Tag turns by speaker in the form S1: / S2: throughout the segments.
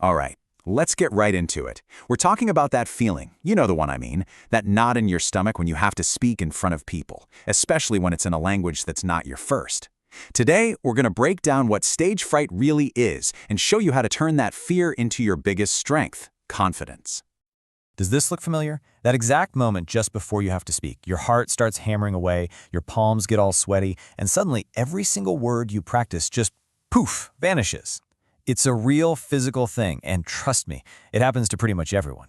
S1: All right, let's get right into it. We're talking about that feeling, you know the one I mean, that knot in your stomach when you have to speak in front of people, especially when it's in a language that's not your first. Today, we're going to break down what stage fright really is and show you how to turn that fear into your biggest strength, confidence.
S2: Does this look familiar? That exact moment just before you have to speak, your heart starts hammering away, your palms get all sweaty, and suddenly every single word you practice just poof, vanishes. It's a real physical thing, and trust me, it happens to pretty much everyone.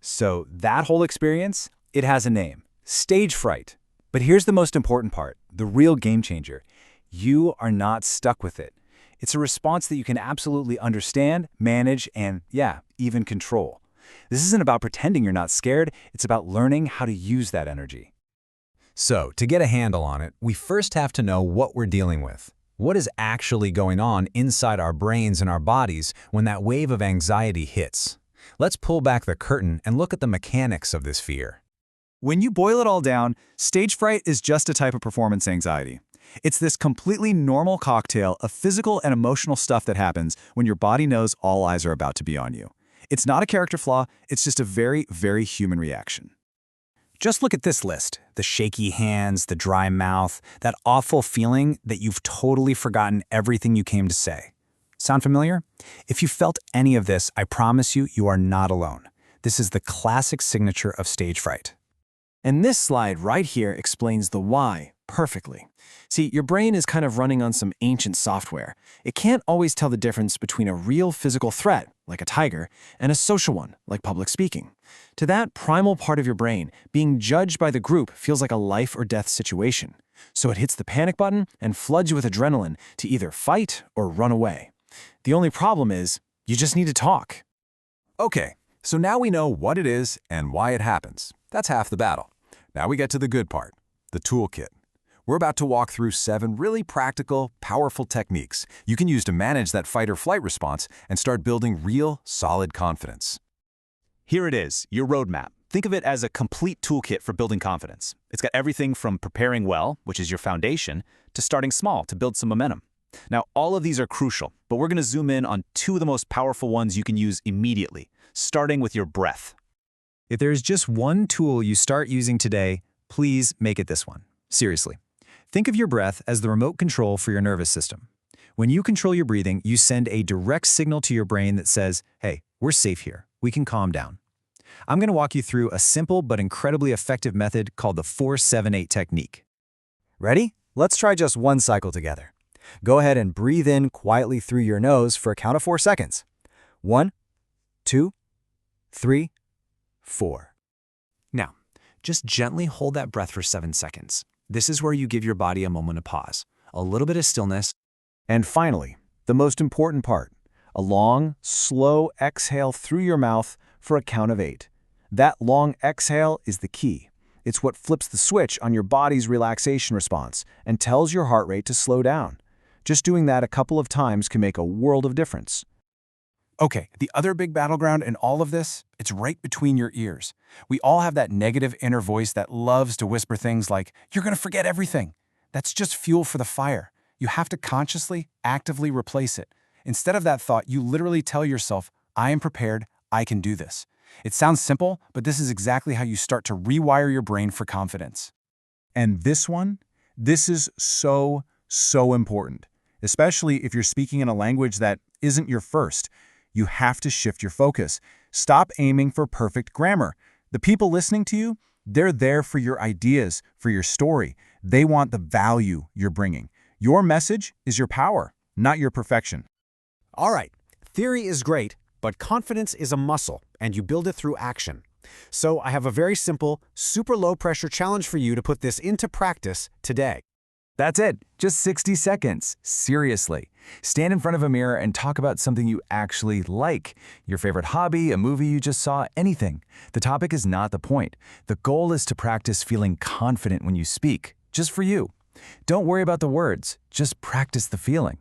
S3: So that whole experience, it has a name, stage fright. But here's the most important part, the real game changer. You are not stuck with it. It's a response that you can absolutely understand, manage, and yeah, even control. This isn't about pretending you're not scared, it's about learning how to use that energy.
S4: So, to get a handle on it, we first have to know what we're dealing with. What is actually going on inside our brains and our bodies when that wave of anxiety hits? Let's pull back the curtain and look at the mechanics of this fear.
S3: When you boil it all down, stage fright is just a type of performance anxiety. It's this completely normal cocktail of physical and emotional stuff that happens when your body knows all eyes are about to be on you. It's not a character flaw, it's just a very, very human reaction.
S5: Just look at this list. The shaky hands, the dry mouth, that awful feeling that you've totally forgotten everything you came to say. Sound familiar? If you felt any of this, I promise you, you are not alone. This is the classic signature of stage fright.
S6: And this slide right here explains the why perfectly. See, your brain is kind of running on some ancient software. It can't always tell the difference between a real physical threat, like a tiger, and a social one, like public speaking. To that primal part of your brain, being judged by the group feels like a life or death situation. So it hits the panic button and floods you with adrenaline to either fight or run away. The only problem is, you just need to talk.
S1: Okay, so now we know what it is and why it happens. That's half the battle. Now we get to the good part, the toolkit. We're about to walk through 7 really practical, powerful techniques you can use to manage that fight or flight response and start building real, solid confidence.
S3: Here it is, your roadmap. Think of it as a complete toolkit for building confidence. It's got everything from preparing well, which is your foundation, to starting small to build some momentum. Now, all of these are crucial, but we're going to zoom in on 2 of the most powerful ones you can use immediately, starting with your breath.
S2: If there's just one tool you start using today, please make it this one. Seriously. Think of your breath as the remote control for your nervous system. When you control your breathing, you send a direct signal to your brain that says, hey, we're safe here. We can calm down. I'm going to walk you through a simple but incredibly effective method called the 4-7-8 technique.
S5: Ready? Let's try just one cycle together. Go ahead and breathe in quietly through your nose for a count of 4 seconds. 1, 2, 3, 4. Now, just gently hold that breath for 7 seconds. This is where you give your body a moment of pause, a little bit of stillness.
S3: And finally, the most important part, a long, slow exhale through your mouth for a count of 8. That long exhale is the key. It's what flips the switch on your body's relaxation response and tells your heart rate to slow down. Just doing that a couple of times can make a world of difference. Okay, the other big battleground in all of this, it's right between your ears. We all have that negative inner voice that loves to whisper things like, "You're going to forget everything." That's just fuel for the fire. You have to consciously, actively replace it. Instead of that thought, you literally tell yourself, "I am prepared, I can do this." It sounds simple, but this is exactly how you start to rewire your brain for confidence. And this is so important, especially if you're speaking in a language that isn't your first. You have to shift your focus. Stop aiming for perfect grammar. The people listening to you, they're there for your ideas, for your story. They want the value you're bringing. Your message is your power, not your perfection.
S7: All right, theory is great, but confidence is a muscle, and you build it through action. So I have a very simple, super low-pressure challenge for you to put this into practice today.
S3: That's it. Just 60 seconds. Seriously. Stand in front of a mirror and talk about something you actually like. Your favorite hobby, a movie you just saw, anything. The topic is not the point. The goal is to practice feeling confident when you speak, just for you. Don't worry about the words. Just practice the feeling.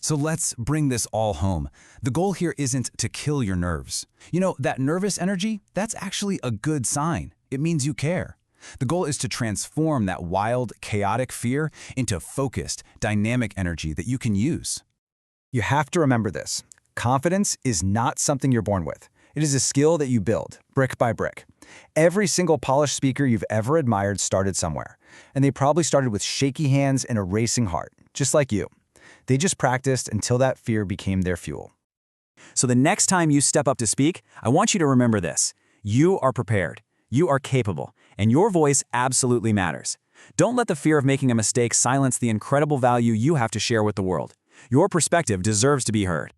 S4: So let's bring this all home. The goal here isn't to kill your nerves. You know, that nervous energy, that's actually a good sign. It means you care. The goal is to transform that wild, chaotic fear into focused, dynamic energy that you can use.
S5: You have to remember this. Confidence is not something you're born with. It is a skill that you build, brick by brick. Every single polished speaker you've ever admired started somewhere, and they probably started with shaky hands and a racing heart, just like you. They just practiced until that fear became their fuel.
S2: So the next time you step up to speak, I want you to remember this. You are prepared, you are capable, and your voice absolutely matters. Don't let the fear of making a mistake silence the incredible value you have to share with the world. Your perspective deserves to be heard.